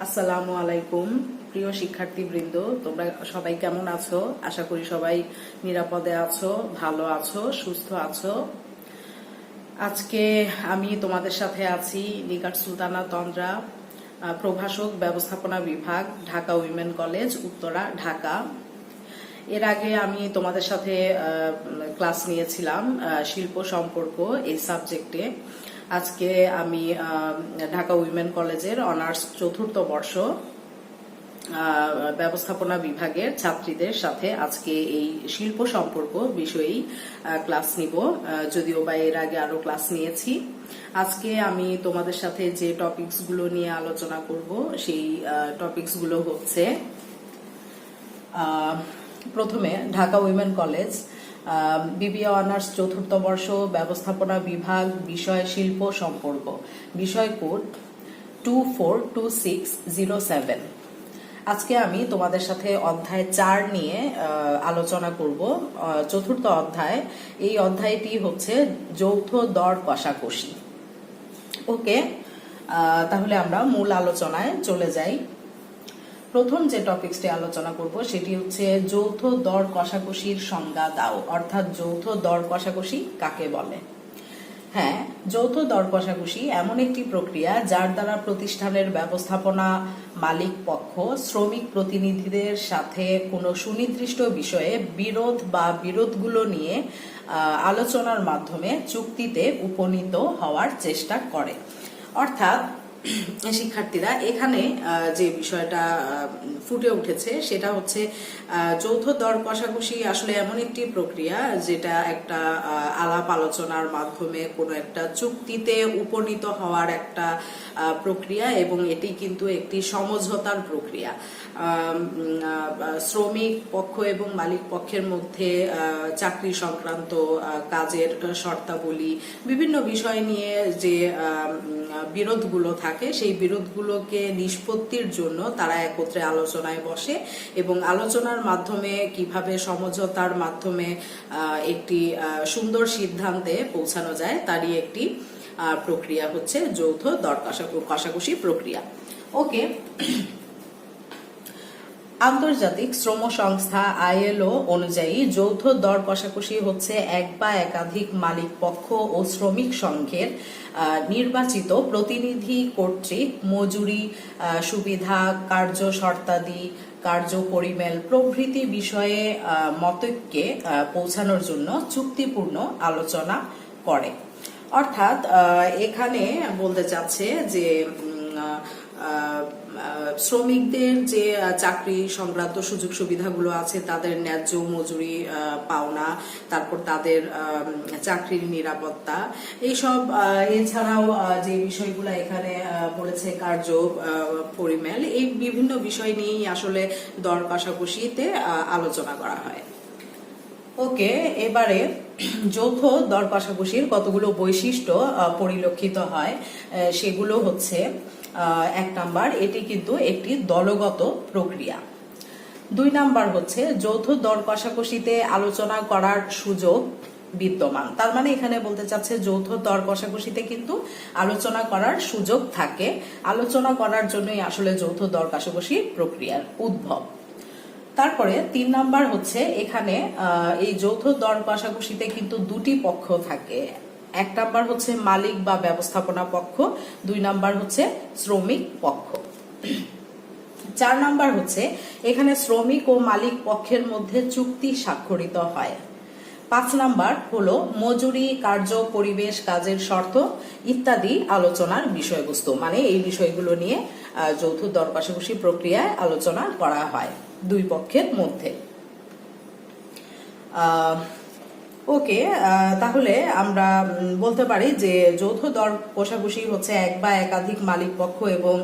আসসালামু আলাইকুম প্রিয় শিক্ষার্থীবৃন্দ, তোমরা সবাই কেমন আছো? আশা করি সবাই নিরাপদে আছো, ভালো আছো, সুস্থ আছো। আজকে আমি তোমাদের সাথে আছি নিগার সুলতানা তন্দ্রা, প্রভাষক, ব্যবস্থাপনা বিভাগ, ঢাকা উইমেন কলেজ, উত্তরা, ঢাকা। এর আগে আমি তোমাদের সাথে ক্লাস নিয়েছিলাম শিল্প সম্পর্ক এই সাবজেক্টে। আজকে আমি ঢাকা উইমেন কলেজের অনার্স চতুর্থ বর্ষ ব্যবস্থাপনা বিভাগের ছাত্রীদের সাথে আজকে এই শিল্প সম্পর্ক বিষয়েই ক্লাস নিব, যদিও বা এর আগে আরো ক্লাস নিয়েছি। আজকে আমি তোমাদের সাথে যে টপিকসগুলো নিয়ে আলোচনা করব সেই টপিকসগুলো হচ্ছে, প্রথমে Dhaka women college BBA honours চতুর্থ বর্ষ ব্যবস্থাপনা বিভাগ, বিষয় শিল্প সম্পর্ক, বিষয় কোড 242607। আজকে আমি তোমাদের সাথে অধ্যায় 4 নিয়ে আলোচনা করব। চতুর্থ অধ্যায়, এই অধ্যায়টি হচ্ছে যৌথ দর কষাকষি। ওকে, তাহলে আমরা মূল আলোচনায় চলে যাই। প্রথম যে টপিকসটি আলোচনা করব সেটি হচ্ছে যৌথ দর কষাকষির সংজ্ঞা দাও, অর্থাৎ যৌথ দর কষাকষি কাকে বলে। হ্যাঁ, যৌথ দর কষাকষি এমন একটি প্রক্রিয়া যার দ্বারা প্রতিষ্ঠানের ব্যবস্থাপনা মালিক পক্ষ শ্রমিক প্রতিনিধিদের সাথে কোনো সুনির্দিষ্ট বিষয়ে বিরোধ বা বিরোধগুলো নিয়ে আলোচনার মাধ্যমে চুক্তিতে উপনীত হওয়ার চেষ্টা করে। অর্থাৎ শিক্ষার্থীরা, এখানে যে বিষয়টা ফুটে উঠেছে সেটা হচ্ছে যৌথ দর কষাকষি আসলে এমন একটি প্রক্রিয়া যেটা একটা আলাপ আলোচনার মাধ্যমে কোনো একটা চুক্তিতে উপনীত হওয়ার একটা প্রক্রিয়া, এবং এটি কিন্তু একটি সমঝোতার প্রক্রিয়া। শ্রমিক পক্ষ এবং মালিক পক্ষের মধ্যে চাকরি সংক্রান্ত কাজের শর্তাবলী, বিভিন্ন বিষয় নিয়ে যে বিরোধগুলো থাকে সেই বিরোধগুলোকে নিষ্পত্তির জন্য তারা একত্রে আলোচনায় বসে, এবং আলোচনার মাধ্যমে কিভাবে সমঝোতার মাধ্যমে একটি সুন্দর সিদ্ধান্তে পৌঁছানো যায় তারই একটি প্রক্রিয়া হচ্ছে যৌথ দর কষাকষি প্রক্রিয়া। ওকে, আন্তর্জাতিক শ্রম সংস্থা ILO অনুযায়ী যৌথ দর কষাকষি হচ্ছে এক বা একাধিক মালিক পক্ষ ও শ্রমিক সংঘের নির্বাচিত প্রতিনিধি কর্তৃক মজুরি, সুবিধা, কার্য শর্তাদি, কার্য পরিমেল প্রভৃতি বিষয়ে মতৈক্যে পৌঁছানোর জন্য চুক্তিপূর্ণ আলোচনা করে। অর্থাৎ এখানে বলতে চাচ্ছে যে শ্রমিকদের যে চাকরি সংক্রান্ত সুযোগ সুবিধাগুলো আছে, তাদের ন্যায্য মজুরি পাওনা, তারপর তাদের চাকরির নিরাপত্তা, এইসব, এছাড়াও যে বিষয়গুলো এখানে বলেছে কার্য পরিমেল, এই বিভিন্ন বিষয় নিয়েই আসলে দর কষাকষিতে আলোচনা করা হয়। ওকে, এবারে যৌথ দর কষাকষির কতগুলো বৈশিষ্ট্য পরিলক্ষিত হয় সেগুলো হচ্ছে, 1 নাম্বার, এটি কিন্তু একটি দলগত প্রক্রিয়া। 2 নাম্বার হচ্ছে যৌথ দর কষাকষিতে আলোচনা করার সুযোগ বিদ্যমান। তার মানে এখানে বলতে চাচ্ছে যৌথ দর কষাকষিতে কিন্তু আলোচনা করার সুযোগ থাকে, আলোচনা করার জন্যই আসলে যৌথ দর কষাকষি প্রক্রিয়ার উদ্ভব। তারপরে 3 নাম্বার হচ্ছে, এখানে এই যৌথ দর কষাকষিতে কিন্তু দুটি পক্ষ থাকে। 1 নাম্বার হচ্ছে মালিক বা ব্যবস্থাপনা পক্ষ, 2 নাম্বার হচ্ছে শ্রমিক পক্ষ। 4 নাম্বার হচ্ছে, এখানে শ্রমিক ও মালিক পক্ষের মধ্যে চুক্তি স্বাক্ষরিত হয়। 5 নাম্বার হলো মজুরি, কার্য পরিবেশ, কাজের শর্ত ইত্যাদি আলোচনার বিষয়বস্তু, মানে এই বিষয়গুলো নিয়ে যৌথ দর কষাকষি প্রক্রিয়ায় আলোচনা করা হয় দুই পক্ষের মধ্যে। ওকে, তাহলে আমরা বলতে পারি যে যৌথ দর কষাকষি হচ্ছে এক বা একাধিক মালিক পক্ষ এবং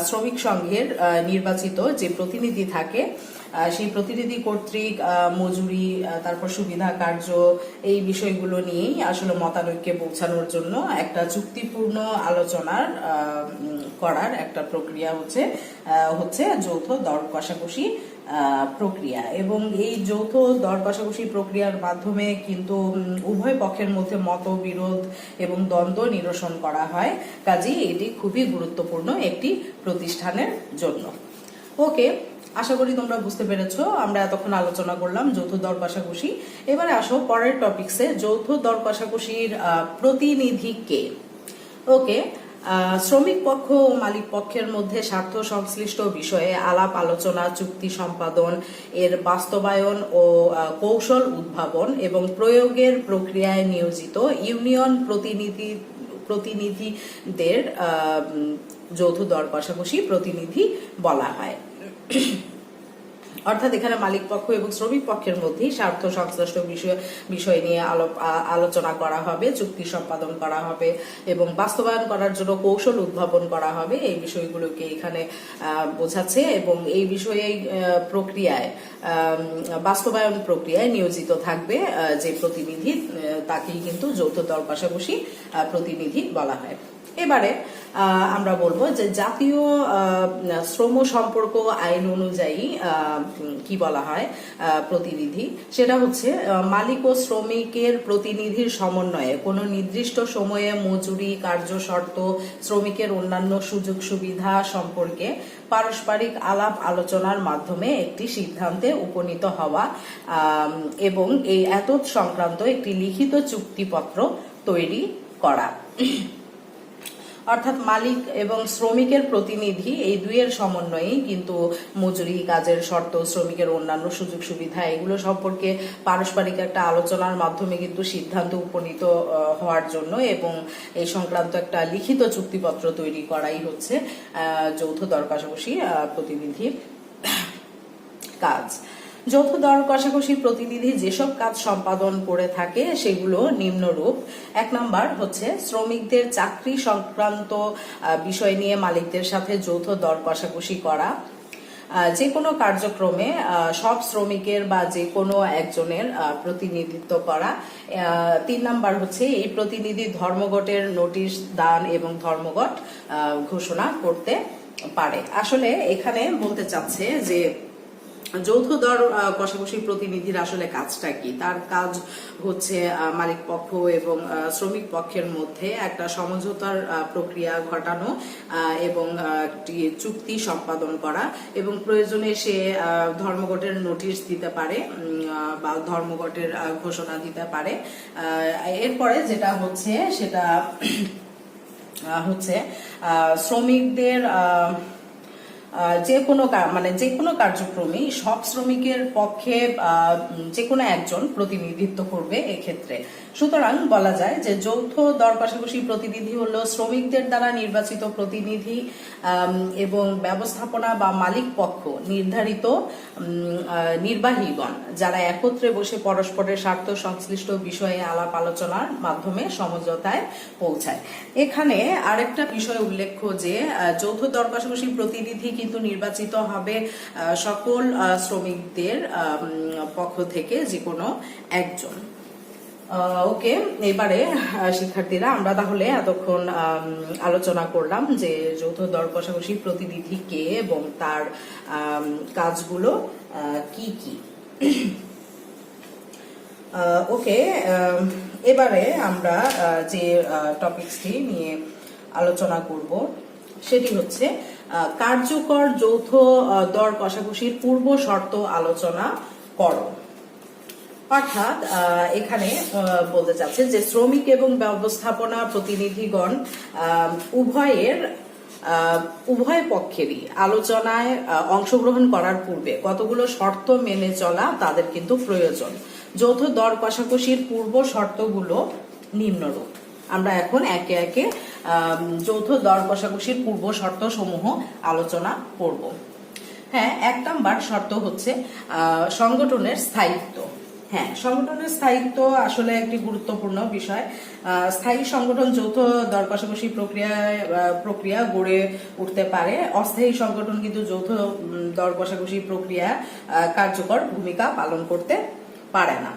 শ্রমিক সংঘের নির্বাচিত যে প্রতিনিধি থাকে সেই প্রতিনিধি কর্তৃক মজুরি, তারপর সুবিধা কার্য, এই বিষয়গুলো নিয়েই আসলে মতানৈক্যে পৌঁছানোর জন্য একটা চুক্তিপূর্ণ আলোচনার করার একটা প্রক্রিয়া হচ্ছে যৌথ দর কষাকষি প্রক্রিয়া। এবং এই যৌথ দর কষাকষি প্রক্রিয়ার মাধ্যমে কিন্তু উভয় পক্ষের মধ্যে মতবিরোধ এবং দ্বন্দ্ব নিরসন করা হয়। কাজেই এটি খুবই গুরুত্বপূর্ণ একটি প্রতিষ্ঠানের জন্য। ওকে, আশা করি তোমরা বুঝতে পেরেছো। আমরা এতক্ষণ আলোচনা করলাম যৌথ দর কষাকষি। এবারে আসো পরের টপিকসে, যৌথ দর কষাকষির প্রতিনিধি কে। ওকে, শ্রমিক পক্ষ ও মালিক পক্ষের মধ্যে স্বার্থ সংশ্লিষ্ট বিষয়ে আলাপ আলোচনা, চুক্তি সম্পাদন, এর বাস্তবায়ন ও কৌশল উদ্ভাবন এবং প্রয়োগের প্রক্রিয়ায় নিয়োজিত ইউনিয়ন প্রতিনিধিদের যৌথ দর কষাকষি প্রতিনিধি বলা হয়। অর্থাৎ এখানে মালিক পক্ষ এবং শ্রমিক পক্ষের মধ্যেই স্বার্থ সংশ্লিষ্ট বিষয় নিয়ে আলোচনা করা হবে, চুক্তি সম্পাদন করা হবে এবং বাস্তবায়ন করার জন্য কৌশল উদ্ভাবন করা হবে। এই বিষয়গুলোকে এখানে বোঝাচ্ছে এবং এই বিষয়ে প্রক্রিয়ায়, বাস্তবায়ন প্রক্রিয়ায় নিয়োজিত থাকবে যে প্রতিনিধি, তাকেই কিন্তু যৌথ দর কষাকষি প্রতিনিধি বলা হয়। এবারে আমরা বলবো যে জাতীয় শ্রম সম্পর্ক আইন অনুযায়ী কি বলা হয় প্রতিনিধি, সেটা হচ্ছে মালিক ও শ্রমিকের প্রতিনিধির সমন্বয়ে কোনো নির্দিষ্ট সময়ে মজুরি, কার্য শর্ত, শ্রমিকের অন্যান্য সুযোগ সুবিধা সম্পর্কে পারস্পরিক আলাপ আলোচনার মাধ্যমে একটি সিদ্ধান্তে উপনীত হওয়া এবং এই এতদ সংক্রান্ত একটি লিখিত চুক্তিপত্র তৈরি করা। অর্থাৎ মালিক এবং শ্রমিকের প্রতিনিধি এই দুইয়ের সমন্বয়েই কিন্তু মজুরি, কাজের শর্ত, শ্রমিকের অন্যান্য সুযোগ সুবিধা এগুলো সম্পর্কে পারস্পরিক একটা আলোচনার মাধ্যমে কিন্তু সিদ্ধান্ত উপনীত হওয়ার জন্য এবং এই সংক্রান্ত একটা লিখিত চুক্তিপত্র তৈরি করাই হচ্ছে যৌথ দর কষাকষি প্রতিনিধির কাজ। যৌথ দর কষাকষি প্রতিনিধি যেসব কাজ সম্পাদন করে থাকে সেগুলো নিম্নরূপ। 1 নাম্বার হচ্ছে শ্রমিকদের চাকরি সংক্রান্ত বিষয় নিয়ে মালিকদের সাথে যৌথ দর কষাকষি করা। যে কোনো কার্যক্রমে সব শ্রমিকের বা যে কোনো একজনের প্রতিনিধিত্ব করা। 3 নাম্বার হচ্ছে এই প্রতিনিধি ধর্মঘটের নোটিশ দান এবং ধর্মঘট ঘোষণা করতে পারে। আসলে এখানে বলতে চাচ্ছে যে যৌথ দর কষাকষি প্রতিনিধির আসলে কাজটা কি। তার কাজ হচ্ছে মালিক পক্ষ এবং শ্রমিক পক্ষের মধ্যে একটা সমঝোতার প্রক্রিয়া ঘটানো এবং একটি চুক্তি সম্পাদন করা এবং প্রয়োজনে সে ধর্মঘটের নোটিশ দিতে পারে বা ধর্মঘটের ঘোষণা দিতে পারে। এরপরে যেটা হচ্ছে সেটা হচ্ছে শ্রমিকদের যে কোনো কার্যক্রমেই সব শ্রমিকের পক্ষে যে কোনো একজন প্রতিনিধিত্ব করবে এক্ষেত্রে। সুতরাং বলা যায় যে যৌথ দর কষাকষি প্রতিনিধি হলো শ্রমিকদের দ্বারা নির্বাচিত প্রতিনিধি এবং ব্যবস্থাপনা বা মালিক পক্ষ নির্ধারিত নির্বাহীগণ যারা একত্রে বসে পরস্পরের স্বার্থ সংশ্লিষ্ট বিষয়ে আলাপ আলোচনার মাধ্যমে সমঝোতায় পৌঁছায়। এখানে আরেকটা বিষয় উল্লেখ্য যে যৌথ দর কষাকষি প্রতিনিধি কিন্তু নির্বাচিত হবে সকল শ্রমিকদের পক্ষ থেকে যে কোনো একজন। ওকে, এবারে শিক্ষার্থীরা আমরা তাহলে এতক্ষণ আলোচনা করলাম যে যৌথ দর কষাকষি প্রতিনিধি কে এবং তার কাজগুলো কি কি। ওকে, এবারে আমরা যে টপিকসটি নিয়ে আলোচনা করব সেটি হচ্ছে কার্যকর যৌথ দর কষাকষির পূর্ব শর্ত আলোচনা করো। অর্থাৎ এখানে বলতে চাচ্ছে যে শ্রমিক এবং ব্যবস্থাপনা প্রতিনিধিগণ উভয় পক্ষেরই আলোচনায় অংশগ্রহণ করার পূর্বে কতগুলো শর্ত মেনে চলা তাদের কিন্তু প্রয়োজন। যৌথ দর কষাকষির পূর্ব শর্তগুলো নিম্নরূপ। আমরা এখন একে একে যৌথ দর কষাকষির পূর্ব শর্ত সমূহ আলোচনা করব। হ্যাঁ, 1 নাম্বার শর্ত হচ্ছে সংগঠনের স্থায়িত্ব। হ্যাঁ, সংগঠনের স্থায়িত্ব আসলে একটি গুরুত্বপূর্ণ বিষয়। স্থায়ী সংগঠন যৌথ দর কষাকষি প্রক্রিয়া গড়ে উঠতে পারে। অস্থায়ী সংগঠন কিন্তু যৌথ দর কষাকষি প্রক্রিয়া কার্যকর ভূমিকা পালন করতে পারে না।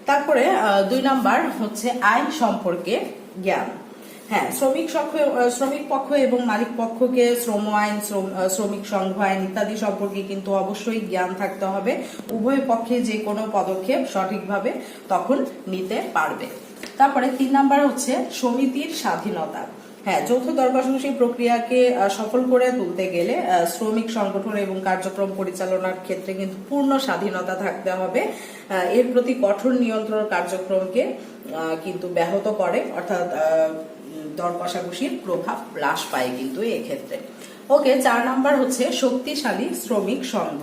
তারপরে 2 নাম্বার হচ্ছে আইন সম্পর্কে জ্ঞান। হ্যাঁ, শ্রমিক পক্ষ এবং মালিক পক্ষকে শ্রম আইন, শ্রমিক সংঘ আইন ইত্যাদি সম্পর্কে কিন্তু অবশ্যই জ্ঞান থাকতে হবে। উভয় পক্ষে যে কোনো পদক্ষেপ সঠিকভাবে তখন নিতে পারবে। তারপরে 3 নাম্বার হচ্ছে সমিতির স্বাধীনতা। হ্যাঁ, যৌথ দর কষাকষি প্রক্রিয়াকে সফল করে তুলতে গেলে শ্রমিক সংগঠন এবং কার্যক্রম পরিচালনার ক্ষেত্রে কিন্তু পূর্ণ স্বাধীনতা থাকতে হবে। এর প্রতি কঠোর নিয়ন্ত্রণ কার্যক্রমকে কিন্তু ব্যাহত করে, অর্থাৎ দর কষাকষির প্রভাব হ্রাস পায় কিন্তু এক্ষেত্রে। ওকে, 4 নাম্বার হচ্ছে শক্তিশালী শ্রমিক সংঘ।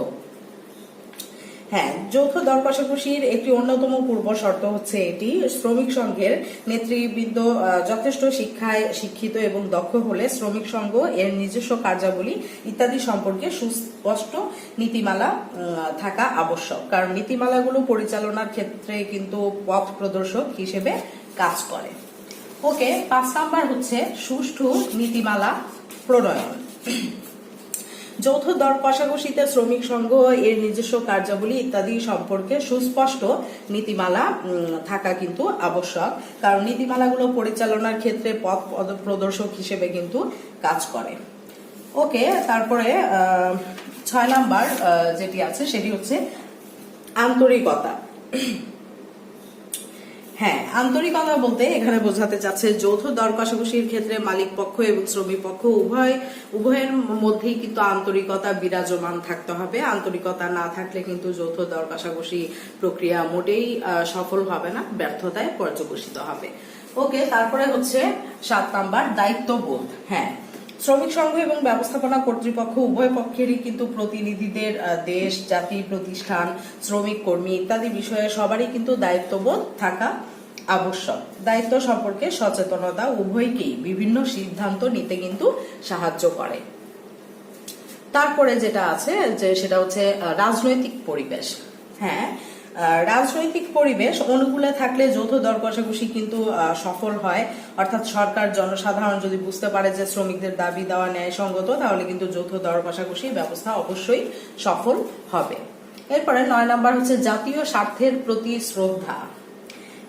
হ্যাঁ, যৌথ দর কষাকষির একটি অন্যতম পূর্ব শর্ত হচ্ছে এটি শ্রমিক সংঘের নেতৃবৃন্দ যথেষ্ট শিক্ষায় শিক্ষিত এবং দক্ষ হলে শ্রমিক সংঘ এর নিজস্ব কার্যাবলী ইত্যাদি সম্পর্কে সুস্পষ্ট নীতিমালা থাকা আবশ্যক, কারণ নীতিমালাগুলো পরিচালনার ক্ষেত্রে কিন্তু পথ প্রদর্শক হিসেবে কাজ করে। ওকে, 5 নাম্বার হচ্ছে সুষ্ঠু নীতিমালা প্রণয়ন। যৌথ দর কষাকষিতে শ্রমিক সংঘ এর নিজস্ব কার্যাবলী ইত্যাদি সম্পর্কে সুস্পষ্ট নীতিমালা থাকা কিন্তু আবশ্যক, কারণ নীতিমালাগুলো পরিচালনার ক্ষেত্রে পথ প্রদর্শক হিসেবে কিন্তু কাজ করে। ওকে, তারপরে 6 নাম্বার যেটি আছে সেটি হচ্ছে আন্তরিকতা। হ্যাঁ, আন্তরিকতা বলতে এখানে বোঝাতে চাচ্ছে যৌথ দর কষাকষির ক্ষেত্রে মালিক পক্ষ এবং শ্রমিক পক্ষ উভয়ের মধ্যেই কিন্তু আন্তরিকতা বিরাজমান থাকতে হবে। আন্তরিকতা না থাকলে কিন্তু যৌথ দর কষাকষি প্রক্রিয়া মোটেই সফল হবে না, ব্যর্থতায় পর্যবসিত হবে। ওকে, তারপরে হচ্ছে 7 নাম্বার দায়িত্ববোধ। হ্যাঁ, শ্রমিক সংঘ এবং ব্যবস্থাপনা কর্তৃপক্ষ উভয় পক্ষেরই কিন্তু প্রতিনিধিদের দেশ, জাতি, প্রতিষ্ঠান, শ্রমিক কর্মী ইত্যাদি বিষয়ে সবারই কিন্তু দায়িত্ববোধ থাকা আবশ্যক। দায়িত্ব সম্পর্কে সচেতনতা উভয়কেই বিভিন্ন সিদ্ধান্ত নিতে কিন্তু সাহায্য করে। তারপরে যেটা আছে যে সেটা হচ্ছে রাজনৈতিক পরিবেশ। হ্যাঁ, রাজনৈতিক পরিবেশ অনুকূলে থাকলে যৌথ দর কষাকষি কিন্তু সফল হয়, অর্থাৎ সরকার, জনসাধারণ যদি বুঝতে পারে যে শ্রমিকদের দাবি দেওয়া ন্যায়সঙ্গত, তাহলে কিন্তু যৌথ দর কষাকষি ব্যবস্থা অবশ্যই সফল হবে। এরপরে 9 নাম্বার হচ্ছে জাতীয় স্বার্থের প্রতি শ্রদ্ধা।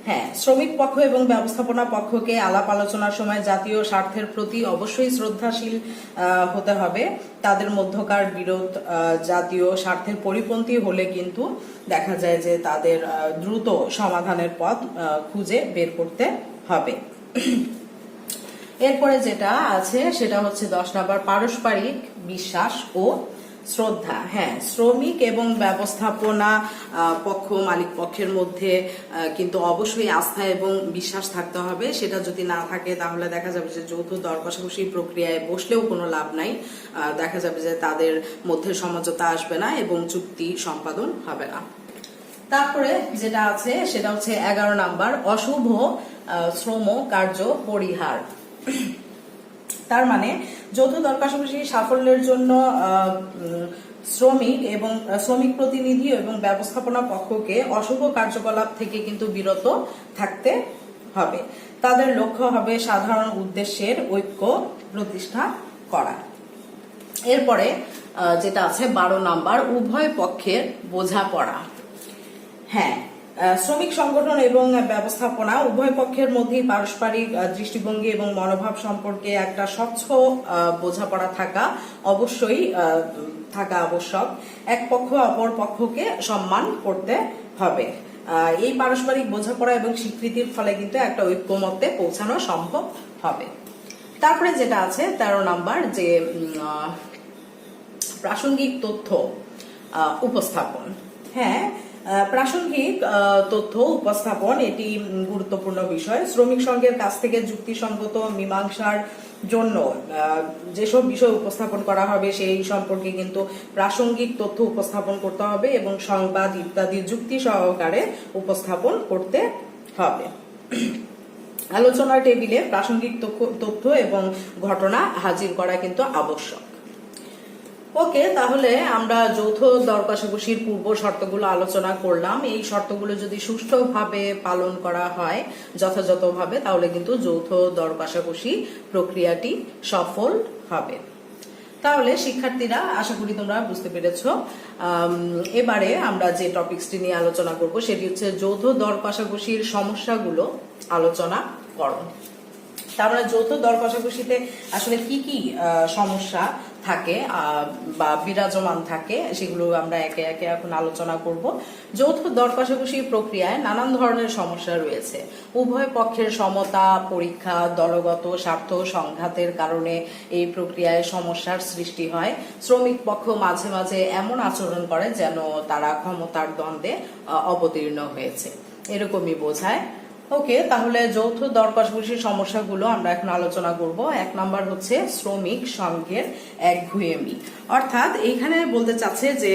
হ্যাঁ, শ্রমিক পক্ষ এবং ব্যবস্থাপনা পক্ষকে আলাপ আলোচনার সময় জাতীয় স্বার্থের প্রতি অবশ্যই শ্রদ্ধাশীল হতে হবে। তাদের মধ্যকার বিরোধ জাতীয় স্বার্থের পরিপন্থী হলে কিন্তু দেখা যায় যে তাদের দ্রুত সমাধানের পথ খুঁজে বের করতে হবে। এরপরে যেটা আছে সেটা হচ্ছে 10 নাম্বার পারস্পরিক বিশ্বাস ও শ্রদ্ধা। হ্যাঁ, শ্রমিক এবং ব্যবস্থাপনা পক্ষ, মালিক পক্ষের মধ্যে কিন্তু অবশ্যই আস্থা এবং বিশ্বাস থাকতে হবে। সেটা যদি না থাকে তাহলে দেখা যাবে যে যৌথ দর কষাকষি প্রক্রিয়ায় বসলেও কোনো লাভ নাই। দেখা যাবে যে তাদের মধ্যে সমঝোতা আসবে না এবং চুক্তি সম্পাদন হবে না। তারপরে যেটা আছে সেটা হচ্ছে 11 নাম্বার অশুভ শ্রম কার্য পরিহার। তার মানে যৌথ দর কষাকষি সাফল্যের জন্য শ্রমিক প্রতিনিধি এবং ব্যবস্থাপনা পক্ষকে অশুভ কার্যকলাপ থেকে কিন্তু বিরত থাকতে হবে। তাদের লক্ষ্য হবে সাধারণ উদ্দেশ্যের ঐক্য প্রতিষ্ঠা করা। এরপরে যেটা আছে 12 নাম্বার উভয় পক্ষের বোঝাপড়া। হ্যাঁ, শ্রমিক সংগঠন এবং ব্যবস্থাপনা উভয় পক্ষের মধ্যেই পারস্পরিক দৃষ্টিভঙ্গি এবং মনোভাব সম্পর্কে একটা স্বচ্ছ বোঝাপড়া থাকা আবশ্যক। এক পক্ষ অপর পক্ষকে সম্মান করতে হবে। এই পারস্পরিক বোঝাপড়া এবং স্বীকৃতির ফলে কিন্তু একটা ঐক্যমত্যে পৌঁছানো সম্ভব হবে। তারপরে যেটা আছে 13 নাম্বার যে প্রাসঙ্গিক তথ্য উপস্থাপন। হ্যাঁ, প্রাসঙ্গিক তথ্য উপস্থাপন এটি গুরুত্বপূর্ণ বিষয়। শ্রমিক সংঘের কাছ থেকে যুক্তিসঙ্গত মীমাংসার জন্য যেসব বিষয় উপস্থাপন করা হবে সেই সম্পর্কে কিন্তু প্রাসঙ্গিক তথ্য উপস্থাপন করতে হবে এবং সংবাদ ইত্যাদি যুক্তি সহকারে উপস্থাপন করতে হবে। আলোচনা টেবিলে প্রাসঙ্গিক তথ্য এবং ঘটনা হাজির করা কিন্তু আবশ্যক। ওকে, তাহলে আমরা যৌথ দর কষাকষির পূর্ব শর্তগুলো আলোচনা করলাম। এই শর্তগুলো যদি সুষ্ঠুভাবে পালন করা হয় যথাযথভাবে, তাহলে কিন্তু যৌথ দর কষাকষি প্রক্রিয়াটি সফল হবে। তাহলে শিক্ষার্থীরা, আশা করি তোমরা বুঝতে পেরেছো। এবারে আমরা যে টপিকসটি নিয়ে আলোচনা করব সেটি হচ্ছে যৌথ দর কষাকষির সমস্যাগুলো আলোচনা করো। তারপরে যৌথ দর কষাকষিতে আসলে কি কি সমস্যা থাকে বা বিরাজমান থাকে সেগুলো আমরা একে একে এখন আলোচনা করব। যৌথ দর কষাকষি প্রক্রিয়ায় নানান ধরনের সমস্যা রয়েছে। উভয় পক্ষের সমতা পরীক্ষা, দলগত স্বার্থ সংঘাতের কারণে এই প্রক্রিয়ায় সমস্যার সৃষ্টি হয়। শ্রমিক পক্ষ মাঝে মাঝে এমন আচরণ করে যেন তারা ক্ষমতার দ্বন্দ্বে অবতীর্ণ হয়েছে, এরকমই বোঝায়। ওকে, তাহলে যৌথ দর কষাকষির সমস্যাগুলো আমরা এখন আলোচনা করব। 1 নম্বর হচ্ছে শ্রমিক সংঘের একগুঁয়েমি। অর্থাৎ এইখানে বলতে চাচ্ছে যে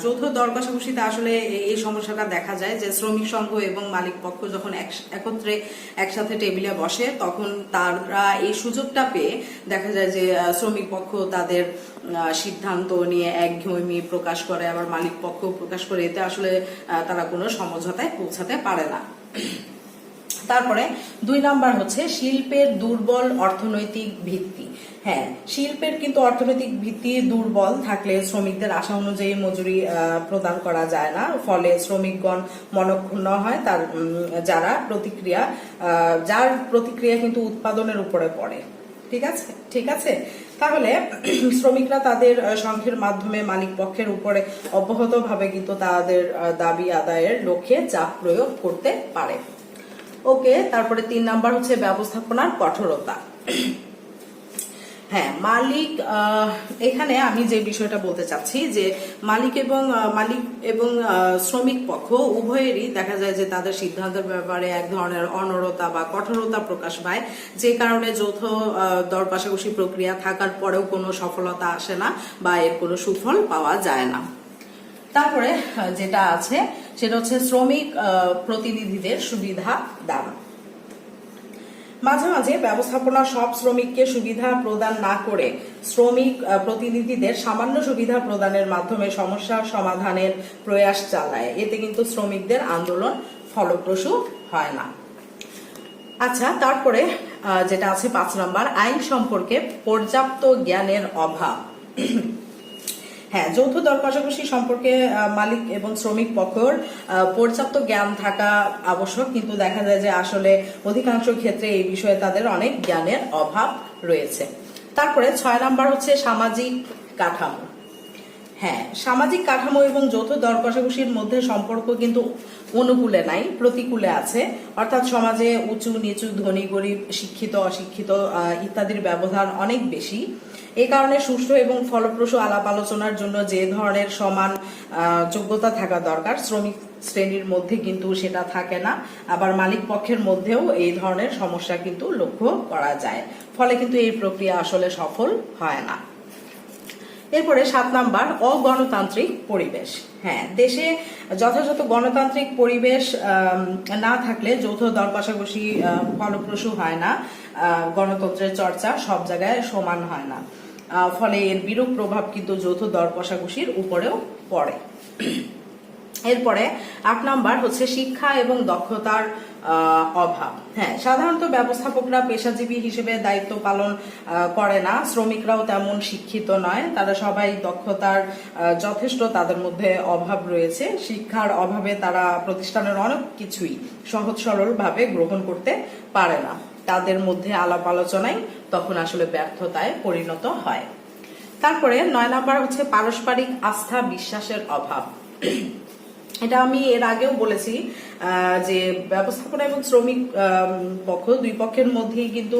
যৌথ দর কষাকষিতে আসলে এই সমস্যাটা দেখা যায় যে শ্রমিক সংঘ এবং মালিক পক্ষ যখন একত্রে একসাথে টেবিলে বসে, তখন তারা এই সুযোগটা পেয়ে দেখা যায় যে শ্রমিক পক্ষ তাদের সিদ্ধান্ত নিয়ে একগুঁয়েমি প্রকাশ করে, আবার মালিক পক্ষ প্রকাশ করে। এতে আসলে তারা কোনো সমঝোতায় পৌঁছাতে পারে না। তারপরে 2 নাম্বার হচ্ছে শিল্পের দুর্বল অর্থনৈতিক ভিত্তি। হ্যাঁ, শিল্পের কিন্তু অর্থনৈতিক ভিত্তি দুর্বল থাকলে শ্রমিকদের আশা অনুযায়ী মজুরি প্রদান করা যায় না, ফলে শ্রমিকগণ মনক্ষুণ্ণ হয়। তার যার প্রতিক্রিয়া কিন্তু উৎপাদনের উপরে পড়ে। ঠিক আছে। তাহলে শ্রমিকরা তাদের সংঘের মাধ্যমে মালিক পক্ষের উপরে অব্যাহতভাবে কিন্তু তাদের দাবি আদায়ের লক্ষ্যে চাপ প্রয়োগ করতে পারে। ওকে, তারপরে 3 নাম্বার হচ্ছে ব্যবস্থাপনার কঠোরতা। হ্যাঁ, এখানে আমি যে বিষয়টা বলতে চাচ্ছি যে মালিক এবং শ্রমিক পক্ষ উভয়েরই দেখা যায় যে তাদের সিদ্ধান্তের ব্যাপারে এক ধরনের অনড়তা বা কঠোরতা প্রকাশ পায়, যে কারণে যৌথ দর কষাকষি প্রক্রিয়া থাকার পরেও কোনো সফলতা আসে না বা এর কোনো সুফল পাওয়া যায় না। তারপরে যেটা আছে সেটা হচ্ছে শ্রমিক প্রতিনিধিদের সুবিধা দান। মাঝে মাঝে ব্যবস্থাপনা সব শ্রমিককে সুবিধা প্রদান না করে শ্রমিক প্রতিনিধিদের সামান্য সুবিধা প্রদানের মাধ্যমে সমস্যা সমাধানের প্রয়াস চালায়। এতে কিন্তু শ্রমিকদের আন্দোলন ফলপ্রসূ হয় না। আচ্ছা, তারপরে যেটা আছে 5 নাম্বার, আইন সম্পর্কে পর্যাপ্ত জ্ঞানের অভাব। হ্যাঁ, যৌথ দর কষাকষি সম্পর্কে মালিক এবং শ্রমিক পক্ষের পর্যাপ্ত জ্ঞান থাকা আবশ্যক, কিন্তু দেখা যায় যে আসলে অধিকাংশ ক্ষেত্রে এই বিষয়ে তাদের অনেক জ্ঞানের অভাব রয়েছে। তারপরে 6 নাম্বার হচ্ছে সামাজিক কাঠামো। হ্যাঁ, সামাজিক কাঠামো এবং যৌথ দর কষাকষির মধ্যে সম্পর্ক কিন্তু অনুকূলে নাই, প্রতিকূলে আছে। অর্থাৎ সমাজে উঁচু নিচু, ধনী গরিব, শিক্ষিত অশিক্ষিত ইত্যাদির ব্যবধান অনেক বেশি। এই কারণে সুষ্ঠু এবং ফলপ্রসূ আলাপ আলোচনার জন্য যে ধরনের সমান যোগ্যতা থাকা দরকার শ্রমিক শ্রেণীর মধ্যে কিন্তু সেটা থাকে না। আবার মালিক পক্ষের মধ্যেও এই ধরনের সমস্যা কিন্তু লক্ষ্য করা যায়, ফলে কিন্তু এই প্রক্রিয়া আসলে সফল হয় না। এরপরে 7 নাম্বার, অগণতান্ত্রিক পরিবেশ। হ্যাঁ, দেশে যথাযথ গণতান্ত্রিক পরিবেশ না থাকলে যৌথ দর কষাকষি ফলপ্রসূ হয় না। গণতন্ত্রের চর্চা সব জায়গায় সমান হয় না, ফলে এর বিরূপ প্রভাব কিন্তু যৌথ দর কষাকষির উপরেও পড়ে। এরপরে 8 নাম্বার হচ্ছে শিক্ষা এবং দক্ষতার অভাব। হ্যাঁ, সাধারণত ব্যবস্থাপকরা পেশাজীবী হিসেবে দায়িত্ব পালন করে না, শ্রমিকরাও তেমন শিক্ষিত নয়, তারা সবাই দক্ষতার যথেষ্ট তাদের মধ্যে অভাব রয়েছে। শিক্ষার অভাবে তারা প্রতিষ্ঠানের অনেক কিছুই সহজ সরল ভাবে গ্রহণ করতে পারে না। তাদের মধ্যে আলাপ আলোচনায় তখন আসলে ব্যর্থতায় পরিণত হয়। তারপরে 9 নাম্বার হচ্ছে পারস্পরিক আস্থা বিশ্বাসের অভাব। এটা আমি এর আগেও বলেছি যে ব্যবস্থাপনা এবং শ্রমিক পক্ষ দুই পক্ষের মধ্যেই কিন্তু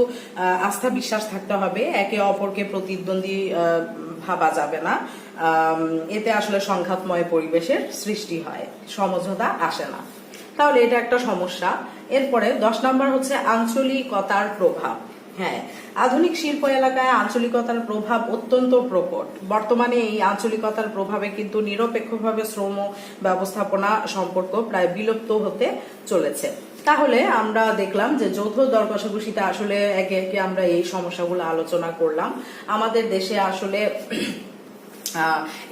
আস্থা বিশ্বাস থাকতে হবে, একে অপরকে প্রতিদ্বন্দ্বী ভাবা যাবে না। এতে আসলে সংঘাতময় পরিবেশের সৃষ্টি হয়, সমঝোতা আসে না, তাহলে এটা একটা সমস্যা। এরপরে 10 নাম্বার হচ্ছে আঞ্চলিকতার প্রভাব। হ্যাঁ, আধুনিক শিল্প এলাকায় আঞ্চলিকতার প্রভাব অত্যন্ত প্রকট। বর্তমানে এই আঞ্চলিকতার প্রভাবে কিন্তু নিরপেক্ষভাবে শ্রম ব্যবস্থাপনা সম্পর্ক প্রায় বিলুপ্ত হতে চলেছে। তাহলে আমরা দেখলাম যে যৌথ দর কষাকষিটা আসলে একে একে আমরা এই সমস্যাগুলো আলোচনা করলাম। আমাদের দেশে আসলে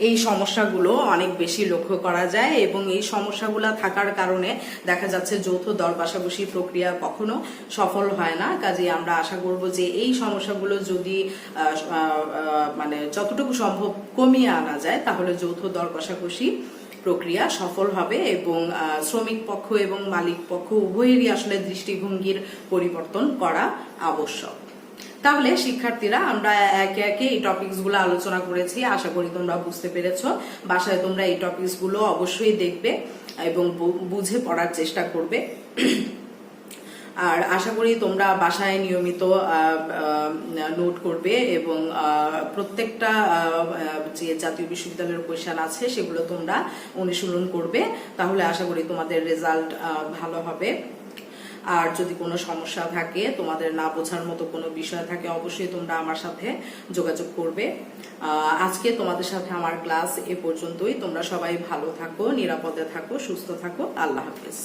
এই সমস্যাগুলো অনেক বেশি লক্ষ্য করা যায় এবং এই সমস্যাগুলো থাকার কারণে দেখা যাচ্ছে যৌথ দর কষাকষি প্রক্রিয়া কখনো সফল হয় না। কাজে আমরা আশা করব যে এই সমস্যাগুলো যদি মানে যতটুকু সম্ভব কমিয়ে আনা যায় তাহলে যৌথ দর কষাকষি প্রক্রিয়া সফল হবে এবং শ্রমিক পক্ষ এবং মালিক পক্ষ উভয়েরই আসলে দৃষ্টিভঙ্গির পরিবর্তন করা আবশ্যক। তাহলে শিক্ষার্থীরা আমরা একে একে এই টপিকস গুলো আলোচনা করেছি, আশা করি তোমরা বুঝতে পেরেছো। বাসায় তোমরা এই টপিকস গুলো অবশ্যই দেখবে এবং বুঝে পড়ার চেষ্টা করবে। আর আশা করি তোমরা বাসায় নিয়মিত নোট করবে এবং প্রত্যেকটা যে জাতীয় বিশ্ববিদ্যালয়ের কোয়েশ্চেন আছে সেগুলো তোমরা অনুশীলন করবে, তাহলে আশা করি তোমাদের রেজাল্ট ভালো হবে। আর যদি কোনো সমস্যা থাকে, তোমাদের না বোঝার মতো কোনো বিষয় থাকে, অবশ্যই তোমরা আমার সাথে যোগাযোগ করবে। আজকে তোমাদের সাথে আমার ক্লাস এ পর্যন্তই। তোমরা সবাই ভালো থাকো, নিরাপদে থাকো, সুস্থ থাকো। আল্লাহ হাফেজ।